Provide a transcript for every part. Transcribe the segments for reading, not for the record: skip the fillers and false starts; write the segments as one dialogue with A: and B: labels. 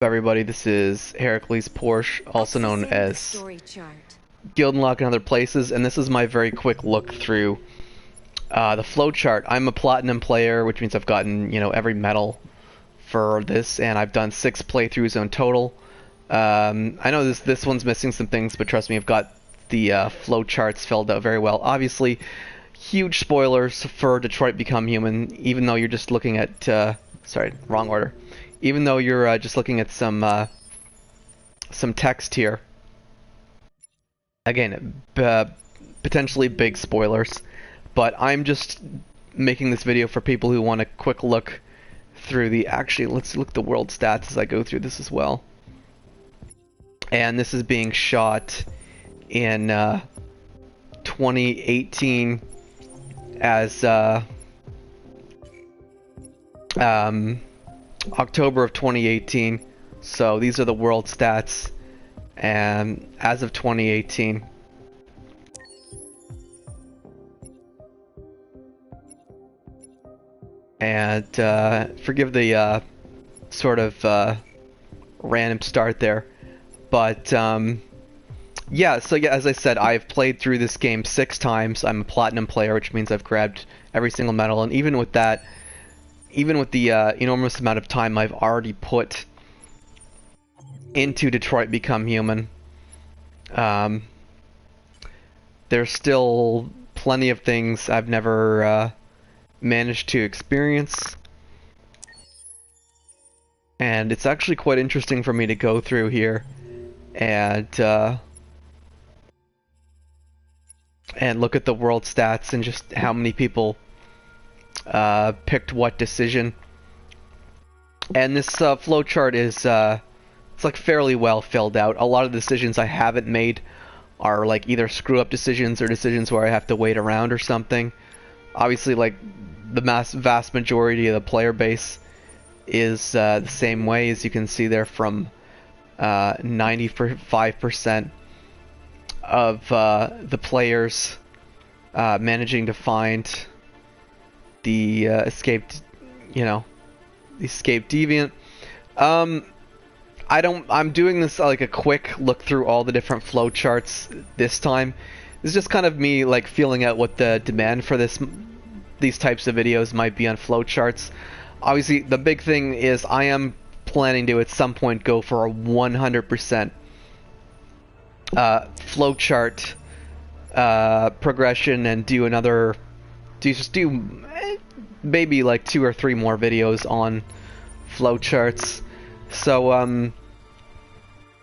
A: Everybody, this is Heracles Porsche, also known as Gildenlock in other places, and this is my very quick look through the flowchart. I'm a platinum player, which means I've gotten, every medal for this, and I've done 6 playthroughs in total. I know this one's missing some things, but trust me, I've got the flowcharts filled out very well. Obviously, huge spoilers for Detroit Become Human, even though you're just looking at, sorry, wrong order. Even though you're just looking at some text here. Again, potentially big spoilers, but I'm just making this video for people who want a quick look through the... Actually, let's look at the world stats as I go through this as well. And this is being shot in 2018 as October of 2018, so these are the world stats, and as of 2018. And forgive the sort of random start there, but yeah, so yeah, as I said, I've played through this game 6 times. I'm a platinum player, which means I've grabbed every single medal, and even with that, even with the enormous amount of time I've already put into Detroit Become Human, there's still plenty of things I've never managed to experience. And it's actually quite interesting for me to go through here and look at the world stats and just how many people picked what decision. And this flowchart is it's like fairly well filled out. A lot of the decisions I haven't made are like either screw up decisions or decisions where I have to wait around or something. Obviously, like the vast majority of the player base is the same way, as you can see there, from 95% of the players managing to find the escaped deviant. I'm doing this like a quick look through all the different flowcharts this time. This is just kind of me like feeling out what the demand for these types of videos might be on flowcharts. Obviously, the big thing is I am planning to at some point go for a 100% flowchart progression and do maybe like 2 or 3 more videos on flowcharts. So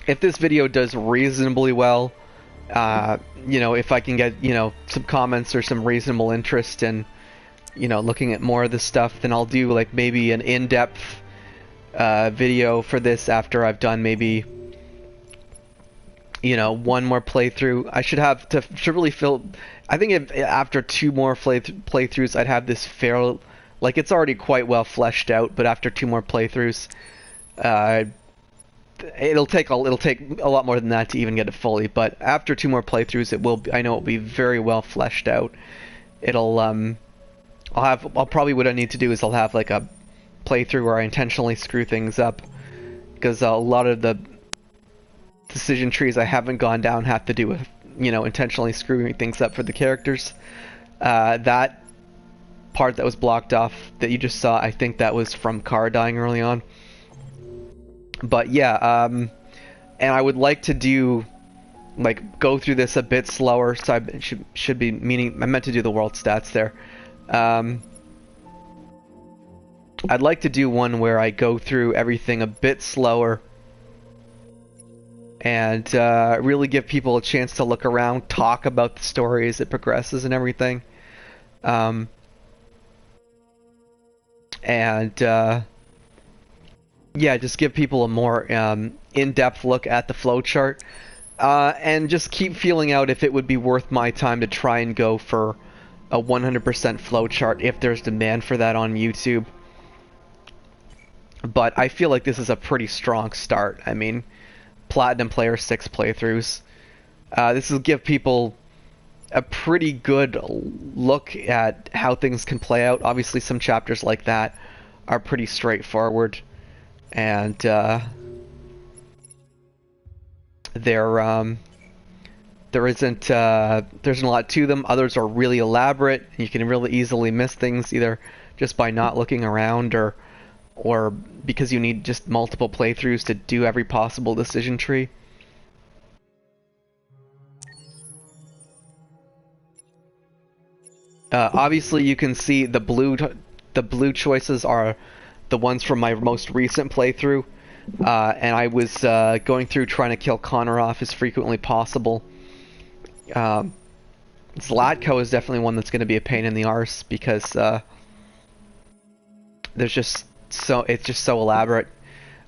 A: if this video does reasonably well, if I can get some comments or some reasonable interest in looking at more of this stuff, then I'll do like maybe an in-depth video for this after I've done maybe one more playthrough. I should really feel. I think after 2 more playthroughs, I'd have this like it's already quite well fleshed out. But after 2 more playthroughs, it'll take a lot more than that to even get it fully. But after 2 more playthroughs, I know it'll be very well fleshed out. I'll probably what I need to do is I'll have like a playthrough where I intentionally screw things up, because a lot of the decision trees I haven't gone down have to do with intentionally screwing things up for the characters. That part that was blocked off that you just saw, I think that was from Car dying early on. But yeah, and I would like to go through this a bit slower, so I should be meaning I meant to do the world stats there. I'd like to do one where I go through everything a bit slower and really give people a chance to look around, talk about the story as it progresses and everything. Yeah, just give people a more in-depth look at the flowchart, and just keep feeling out if it would be worth my time to try and go for a 100% flowchart if there's demand for that on YouTube. But I feel like this is a pretty strong start. I mean, platinum player, 6 playthroughs. This will give people a pretty good look at how things can play out. Obviously, some chapters like that are pretty straightforward, and They're there isn't a lot to them. Others are really elaborate. You can really easily miss things either just by not looking around or because you need just multiple playthroughs to do every possible decision tree. Obviously, you can see the blue choices are the ones from my most recent playthrough, and I was going through trying to kill Connor off as frequently possible. Zlatko is definitely one that's going to be a pain in the arse because it's just so elaborate.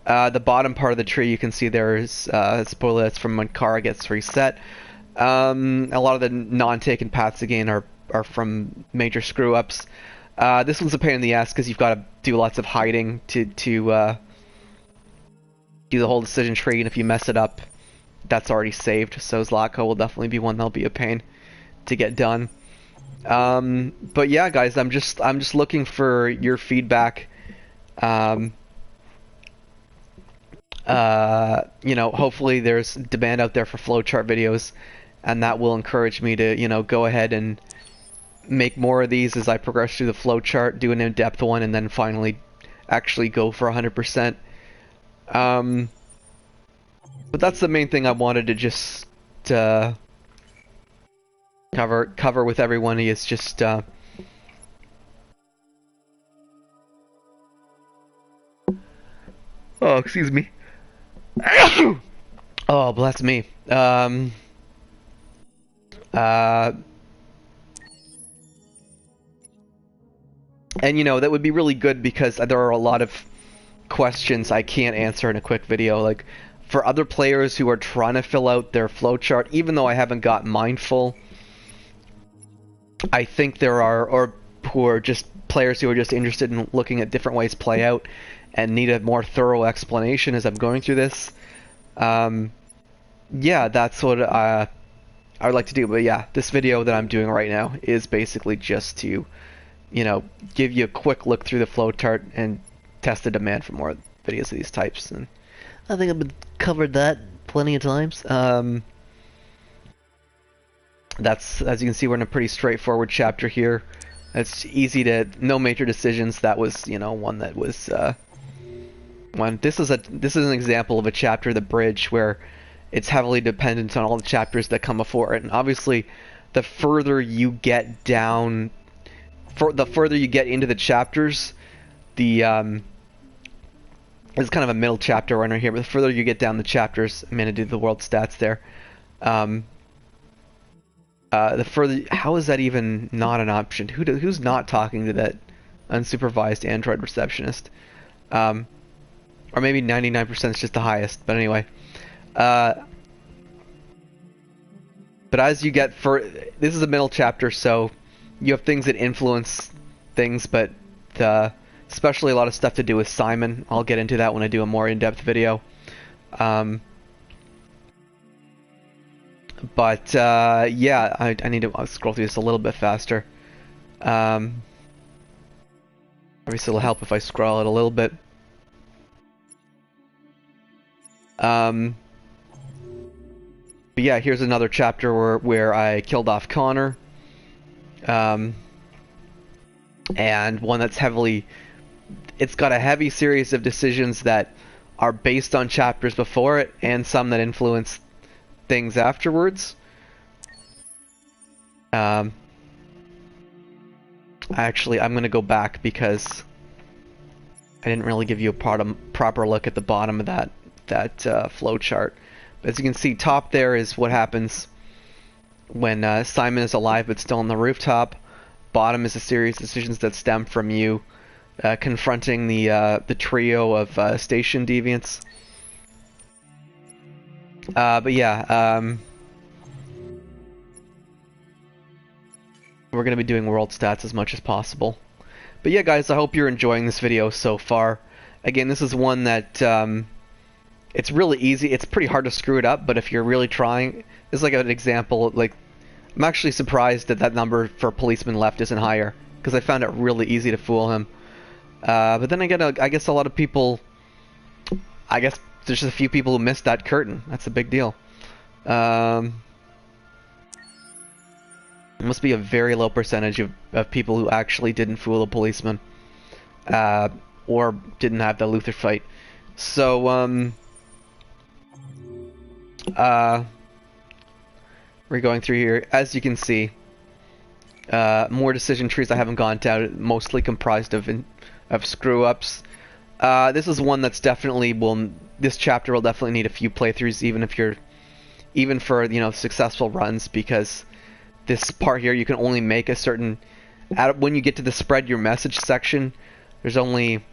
A: The bottom part of the tree you can see there is spoiler that's from when Kara gets reset. A lot of the non-taken paths again are from major screw-ups. This one's a pain in the ass because you've got to do lots of hiding to do the whole decision tree, and if you mess it up, that's already saved. So Zlatko will definitely be one that'll be a pain to get done. But yeah, guys, I'm just looking for your feedback. You know, hopefully there's demand out there for flowchart videos, and that will encourage me to, you know, go ahead and make more of these as I progress through the flowchart, do an in-depth one, and then finally actually go for 100%. But that's the main thing I wanted to just cover with everyone is just oh, excuse me. Oh, bless me. And you know, that would be really good because there are a lot of questions I can't answer in a quick video. Like, for other players who are trying to fill out their flowchart, even though I haven't got mine full, I think there are, or who are just players who are just interested in looking at different ways play out and need a more thorough explanation as I'm going through this. Yeah, that's what I would like to do. But yeah, this video that I'm doing right now is basically just to, you know, give you a quick look through the flowchart and test the demand for more videos of these types. And I think I've covered that plenty of times. That's, as you can see, we're in a pretty straightforward chapter here. It's easy to, no major decisions. That was, you know, one that was one. This is an example of a chapter, the bridge, where it's heavily dependent on all the chapters that come before it. And obviously, the further you get down, the further you get into the chapters, the it's kind of a middle chapter right here, but the further you get down the chapters, I'm gonna do the world stats there. The further, how is that even not an option? Who's not talking to that unsupervised Android receptionist? Or maybe 99% is just the highest. But anyway, but as you get this is a middle chapter, so you have things that influence things, but especially a lot of stuff to do with Simon. I'll get into that when I do a more in-depth video. But yeah, I need to scroll through this a little bit faster. Obviously, it'll help if I scroll it a little bit. But yeah, here's another chapter where I killed off Connor. And one that's it's got a heavy series of decisions that are based on chapters before it, and some that influence things afterwards. Actually, I'm gonna go back because I didn't really give you a proper look at the bottom of that flowchart. But as you can see, top there is what happens when Simon is alive but still on the rooftop. Bottom is a series of decisions that stem from you confronting the trio of station deviants. But yeah, we're going to be doing world stats as much as possible. But yeah, guys, I hope you're enjoying this video so far. Again, this is one that it's really easy. It's pretty hard to screw it up, but if you're really trying, it's like an example. Like, I'm actually surprised that number for policeman left isn't higher, because I found it really easy to fool him. But then again, I guess a lot of people, I guess there's just a few people who missed that curtain. That's a big deal. It must be a very low percentage of people who actually didn't fool a policeman. Or didn't have the Luther fight. So, we're going through here. As you can see, more decision trees I haven't gone down, mostly comprised of screw-ups. This is one that's definitely this chapter will definitely need a few playthroughs, even for, you know, successful runs, because this part here you can only make a certain, when you get to the spread your message section, there's only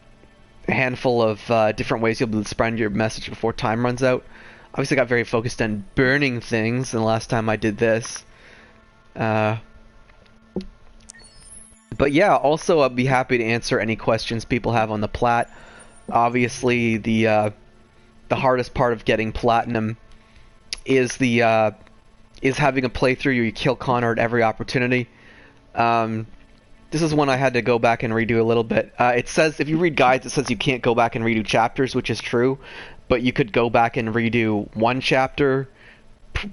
A: a handful of different ways you'll be able to spread your message before time runs out. Obviously, I got very focused on burning things, and the last time I did this. But yeah, also I'll be happy to answer any questions people have on the plat. Obviously, the hardest part of getting platinum is having a playthrough where you kill Connor at every opportunity. This is one I had to go back and redo a little bit. It says, if you read guides, it says you can't go back and redo chapters, which is true, but you could go back and redo one chapter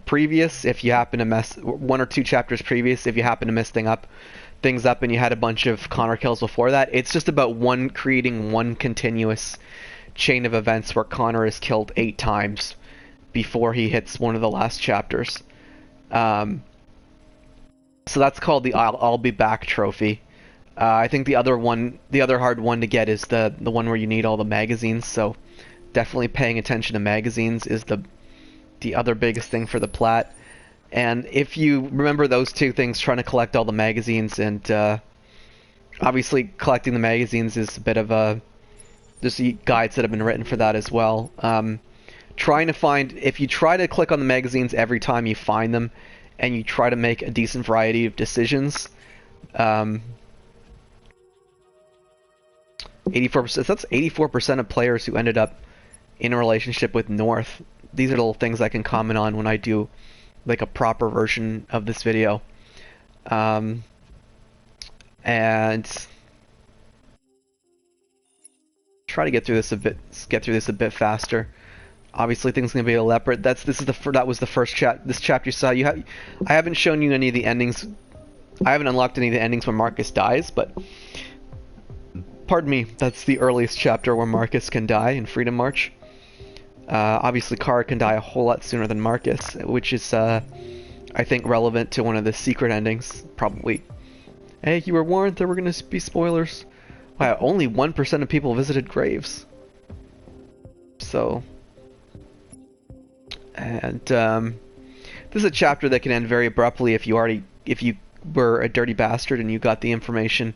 A: previous if you happen to mess, one or two chapters previous if you happen to mess things up and you had a bunch of Connor kills before that. It's just about creating one continuous chain of events where Connor is killed 8 times before he hits one of the last chapters. So that's called the I'll be back trophy. I think the other hard one to get is the one where you need all the magazines, so definitely paying attention to magazines is the other biggest thing for the plat. And if you remember those two things, trying to collect all the magazines, and obviously collecting the magazines is a bit of there's guides that have been written for that as well. Trying to find, if you try to click on the magazines every time you find them, and you try to make a decent variety of decisions, 84%, that's 84% of players who ended up in a relationship with North. These are little things I can comment on when I do like a proper version of this video. And try to get through this a bit faster. Obviously, things are gonna be elaborate. That was the first this chapter you saw. I haven't shown you any of the endings. I haven't unlocked any of the endings when Marcus dies, but pardon me, that's the earliest chapter where Marcus can die in Freedom March. Obviously, Kara can die a whole lot sooner than Marcus, which is, I think, relevant to one of the secret endings, probably. Hey, you were warned there were going to be spoilers. Wow, only 1% of people visited graves. So, and this is a chapter that can end very abruptly if you were a dirty bastard and you got the information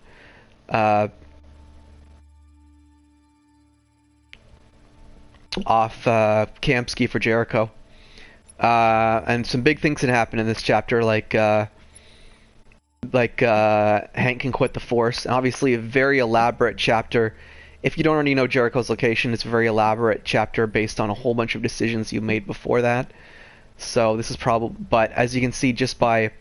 A: off Kamsky for Jericho. And some big things can happen in this chapter, like Hank can quit the Force. Obviously a very elaborate chapter. If you don't already know Jericho's location, it's a very elaborate chapter based on a whole bunch of decisions you made before that. So this is probably, but as you can see, just by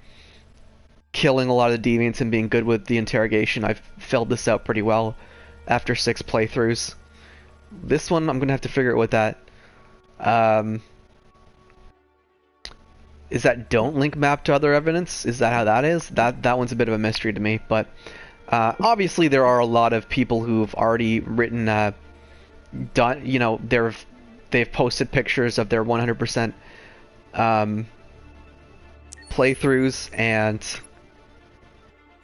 A: killing a lot of the deviants and being good with the interrogation, I've filled this out pretty well after 6 playthroughs. This one, I'm going to have to figure out what that... is that don't link map to other evidence? Is that how that is? That one's a bit of a mystery to me, but... obviously there are a lot of people who've already written... they've posted pictures of their 100% playthroughs, and...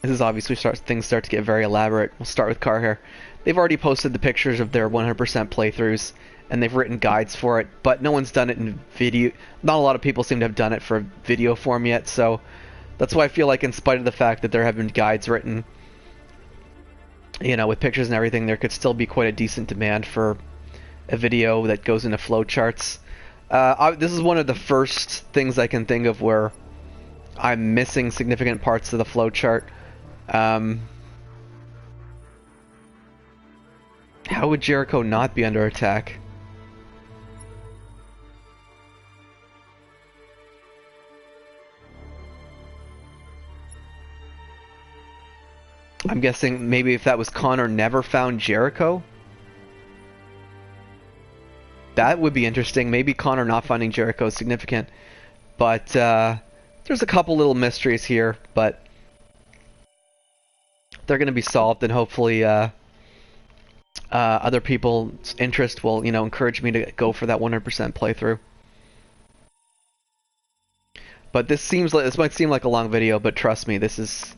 A: this is obviously things start to get very elaborate. We'll start with Car here. They've already posted the pictures of their 100% playthroughs, and they've written guides for it, but no one's done it in video. Not a lot of people seem to have done it for video form yet, so that's why I feel like, in spite of the fact that there have been guides written, you know, with pictures and everything, there could still be quite a decent demand for a video that goes into flowcharts. This is one of the first things I can think of where I'm missing significant parts of the flowchart. How would Jericho not be under attack? I'm guessing maybe if that was Connor never found Jericho? That would be interesting. Maybe Connor not finding Jericho is significant. But there's a couple little mysteries here, but they're going to be solved, and hopefully other people's interest will, encourage me to go for that 100% playthrough. But this might seem like a long video, but trust me, this is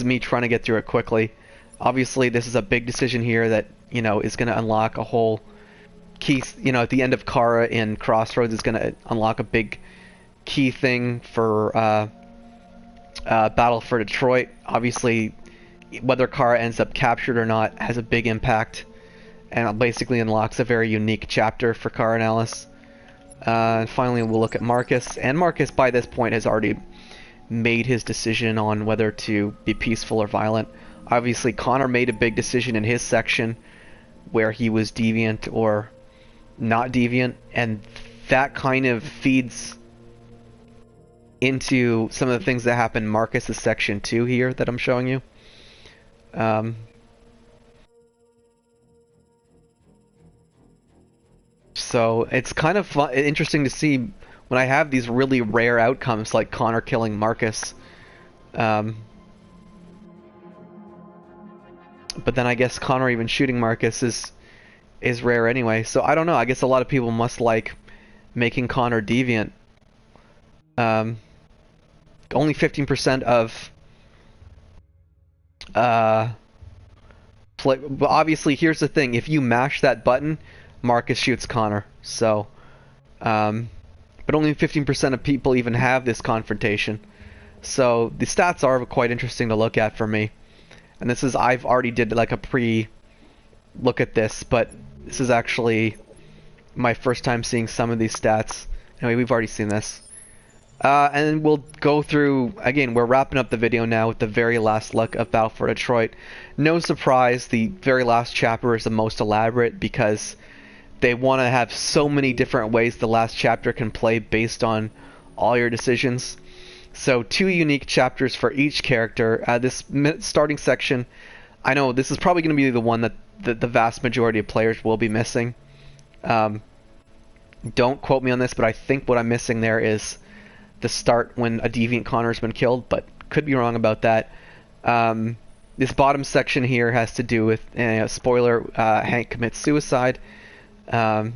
A: me trying to get through it quickly. Obviously, this is a big decision here that is going to unlock a whole key. At the end of Kara in Crossroads is going to unlock a big key thing for Battle for Detroit. Obviously, whether Kara ends up captured or not has a big impact, and it basically unlocks a very unique chapter for Kara and Alice. And finally, we'll look at Marcus. And Marcus, by this point, has already made his decision on whether to be peaceful or violent. Obviously, Connor made a big decision in his section where he was deviant or not deviant, and that kind of feeds into some of the things that happen in Marcus's section 2 here that I'm showing you. So it's kind of interesting to see when I have these really rare outcomes like Connor killing Marcus. But then I guess Connor even shooting Marcus is rare anyway. So I don't know. I guess a lot of people must like making Connor deviant. Only 15% of play. But obviously, here's the thing: if you mash that button, Marcus shoots Connor. So, but only 15% of people even have this confrontation. So the stats are quite interesting to look at for me. And this is, I've already did like a pre-look at this, but this is actually my first time seeing some of these stats. Anyway, we've already seen this. And we'll go through, again, we're wrapping up the video now with the very last look of Battle for Detroit. No surprise, the very last chapter is the most elaborate because they want to have so many different ways the last chapter can play based on all your decisions. So 2 unique chapters for each character. This starting section, I know this is probably going to be the one that the vast majority of players will be missing. Don't quote me on this, but I think what I'm missing there is the start when a deviant Connor has been killed, but could be wrong about that. This bottom section here has to do with, spoiler, Hank commits suicide. But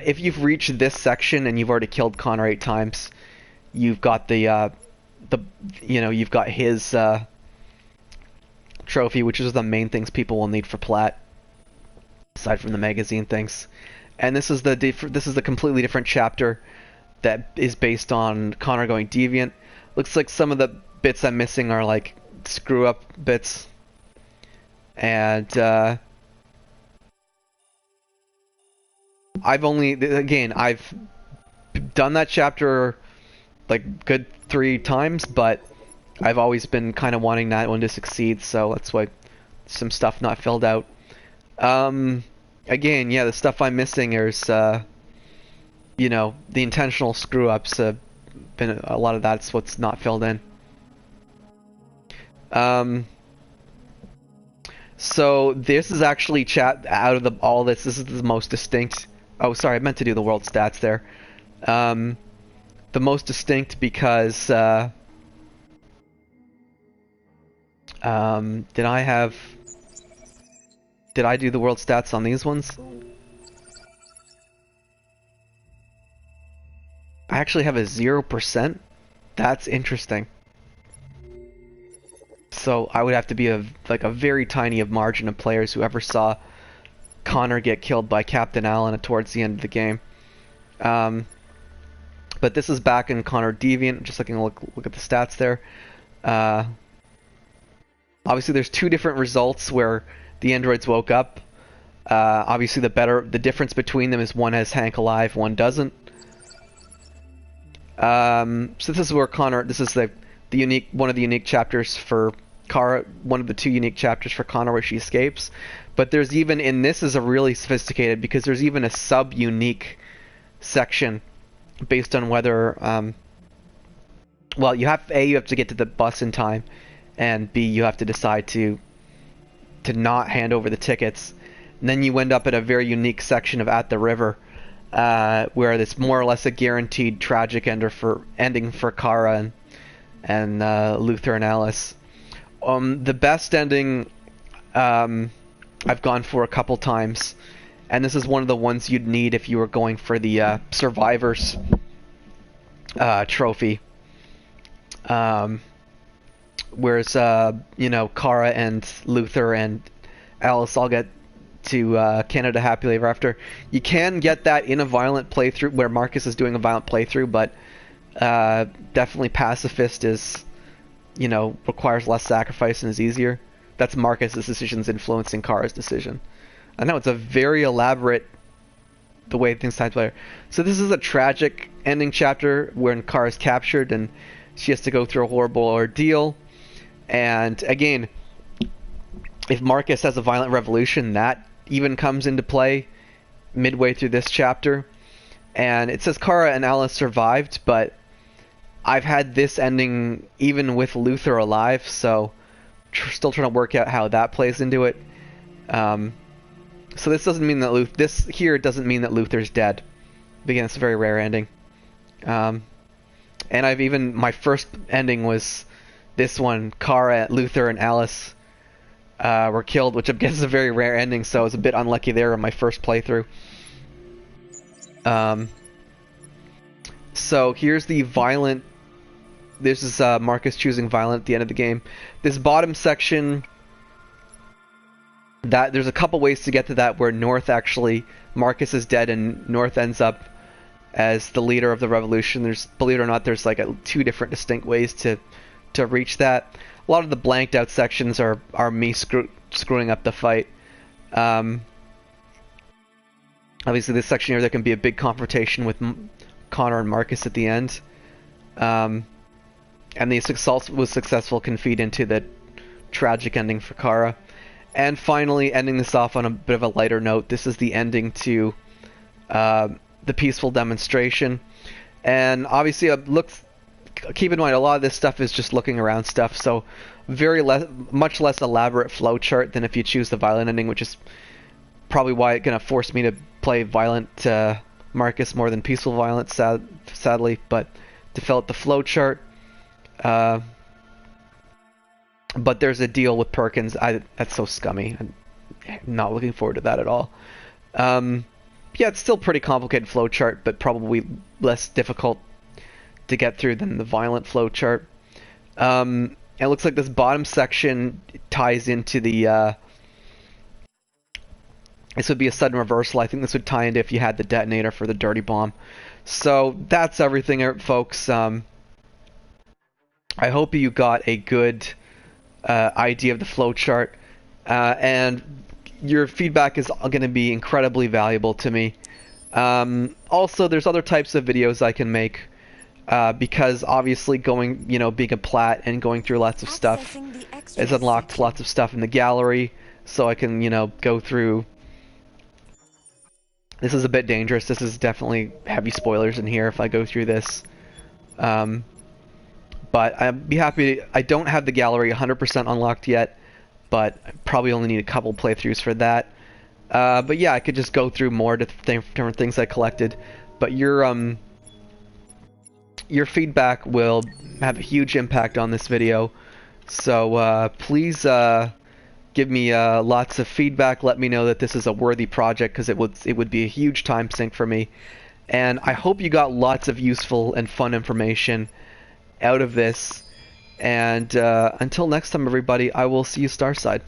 A: if you've reached this section and you've already killed Connor 8 times, you've got you've got his trophy, which is the main things people will need for plat, aside from the magazine things. And this is the completely different chapter that is based on Connor going deviant. Looks like some of the bits I'm missing are like screw up bits, and I've done that chapter like good 3 times, but I've always been kind of wanting that one to succeed, so that's why some stuff not filled out. Again, yeah, the stuff I'm missing is, the intentional screw-ups have been, a lot of that's what's not filled in. So this is actually out of all this is the most distinct. Oh, sorry, I meant to do the world stats there. The most distinct because, did I do the world stats on these ones? I actually have a 0%. That's interesting. So I would have to be a very tiny margin of players who ever saw Connor get killed by Captain Allen towards the end of the game. But this is back in Connor Deviant. Just looking look at the stats there. Obviously, there's 2 different results where the androids woke up. Obviously, the difference between them is one has Hank alive, one doesn't. So this is where Connor. This is one of the unique chapters for Kara. One of the 2 unique chapters for Connor where she escapes. But there's even this is a really sophisticated because there's even a sub-unique section based on whether well, you have to get to the bus in time, and B, you have to decide to not hand over the tickets. And then you end up at a very unique section of At the River, where it's more or less a guaranteed tragic ending for Kara and Luther and Alice. The best ending I've gone for a couple times, and this is one of the ones you'd need if you were going for the Survivors trophy. Whereas Kara and Luther and Alice all get to Canada happily ever after. You can get that in a violent playthrough where Marcus is doing a violent playthrough, but definitely pacifist is, requires less sacrifice and is easier. That's Marcus's decisions influencing Kara's decision. I know it's a very elaborate the way things tie together. So this is a tragic ending chapter when Kara's captured and she has to go through a horrible ordeal. And again, if Marcus has a violent revolution, that even comes into play midway through this chapter. And it says Kara and Alice survived, but I've had this ending even with Luther alive, so still trying to work out how that plays into it. So this doesn't mean that this here doesn't mean that Luther's dead. Again, it's a very rare ending. And my first ending was this one. Kara, Luther, and Alice were killed, which I guess is a very rare ending, so I was a bit unlucky there in my first playthrough. So here's the violent. This is Marcus choosing violent at the end of the game. This bottom section, there's a couple ways to get to that where Marcus is dead and North ends up as the leader of the revolution. Believe it or not, there's like two different distinct ways to reach that. A lot of the blanked out sections are me screwing up the fight. Obviously this section here, there can be a big confrontation with Connor and Marcus at the end. And the assault was successful can feed into the tragic ending for Kara. And finally, ending this off on a bit of a lighter note, this is the ending to the peaceful demonstration. And obviously, keep in mind, a lot of this stuff is just looking around stuff, so much less elaborate flowchart than if you choose the violent ending, which is probably why it's going to force me to play violent Marcus more than peaceful violence, sadly. But to fill out the flowchart, but there's a deal with Perkins. That's so scummy. I'm not looking forward to that at all. Yeah, it's still pretty complicated flowchart, but probably less difficult to get through than the violent flowchart. It looks like this bottom section ties into the. This would be a sudden reversal. I think this would tie into if you had the detonator for the dirty bomb. So that's everything, folks. I hope you got a good idea of the flowchart, and your feedback is going to be incredibly valuable to me. Also, there's other types of videos I can make, because obviously being a plat and going through lots of stuff has unlocked lots of stuff in the gallery, so I can, go through. This is a bit dangerous. This is definitely heavy spoilers in here if I go through this. But I'd be happy. I don't have the gallery 100% unlocked yet, but I probably only need a couple playthroughs for that. But yeah, I could just go through more different things I collected. But your feedback will have a huge impact on this video. So please give me lots of feedback. Let me know that this is a worthy project, because it would be a huge time sink for me. And I hope you got lots of useful and fun information out of this. And until next time, everybody, I will see you Starside.